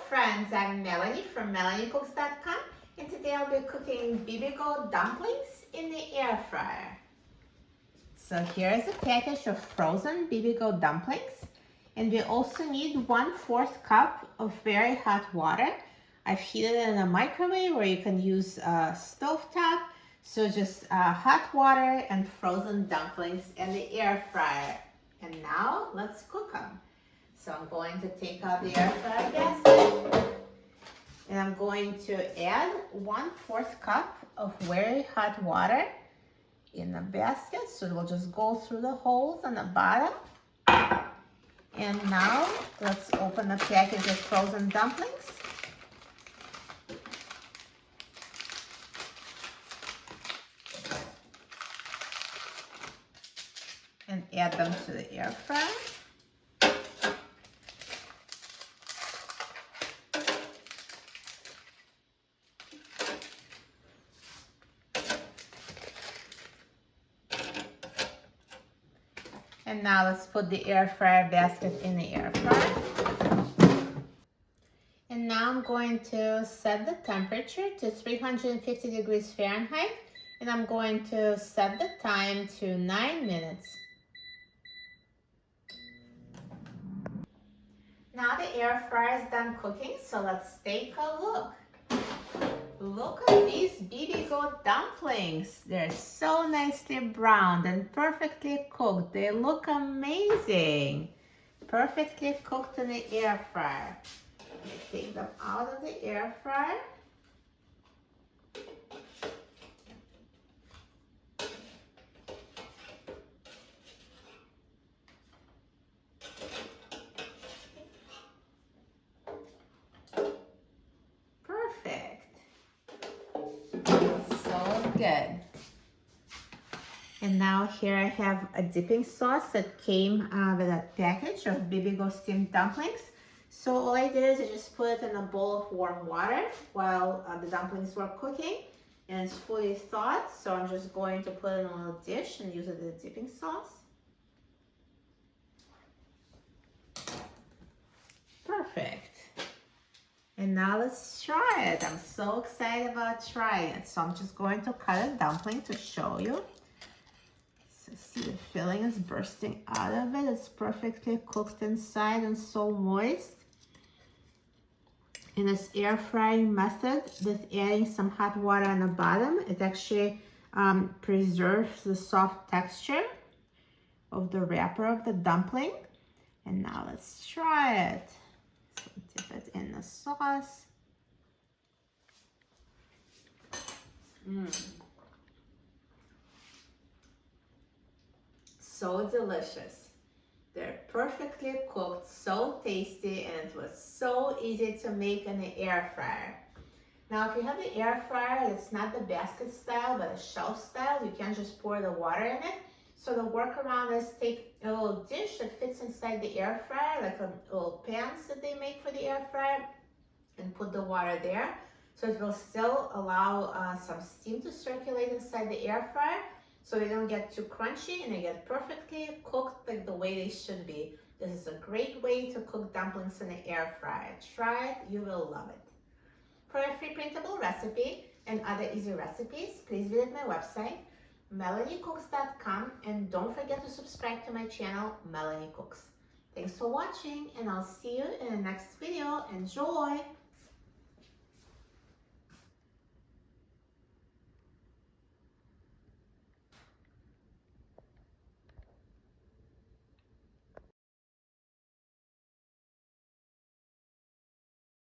friends, I'm Melanie from MelanieCooks.com, and today I'll be cooking Bibigo Dumplings in the air fryer. So here's a package of frozen Bibigo dumplings, and we also need 1/4 cup of very hot water. I've heated it in a microwave, or you can use a stovetop. So just hot water and frozen dumplings in the air fryer. And now let's cook them. So I'm going to take out the air fryer basket, and I'm going to add 1/4 cup of very hot water in the basket. So it will just go through the holes on the bottom. And now let's open the package of frozen dumplings. And add them to the air fryer. And now let's put the air fryer basket in the air fryer. And now I'm going to set the temperature to 350 degrees Fahrenheit. And I'm going to set the time to 9 minutes. Now the air fryer is done cooking, so let's take a look. Look at these Bibigo dumplings. They're so nicely browned and perfectly cooked. They look amazing. Perfectly cooked in the air fryer. Take them out of the air fryer. Good. And now here I have a dipping sauce that came with a package of Bibigo steamed dumplings. So all I did is I just put it in a bowl of warm water while the dumplings were cooking, and it's fully thawed. So I'm just going to put it in a little dish and use it as a dipping sauce. Perfect. And now let's try it. I'm so excited about trying it. So I'm just going to cut a dumpling to show you. So see, the filling is bursting out of it. It's perfectly cooked inside and so moist. In this air frying method, with adding some hot water on the bottom, it actually preserves the soft texture of the wrapper of the dumpling. And now let's try it. So dip it in the sauce. So delicious. They're perfectly cooked, so tasty, and it was so easy to make in the air fryer. Now, if you have the air fryer, it's not the basket style, but a shelf style, you can just pour the water in it. So the workaround is take a little dish that fits inside the air fryer, like a little pans that they make for the air fryer, and put the water there. So it will still allow some steam to circulate inside the air fryer, so they don't get too crunchy and they get perfectly cooked like the way they should be. This is a great way to cook dumplings in the air fryer. Try it, you will love it. For a free printable recipe and other easy recipes, please visit my website, MelanieCooks.com, and don't forget to subscribe to my channel, Melanie Cooks. Thanks for watching, and I'll see you in the next video. Enjoy!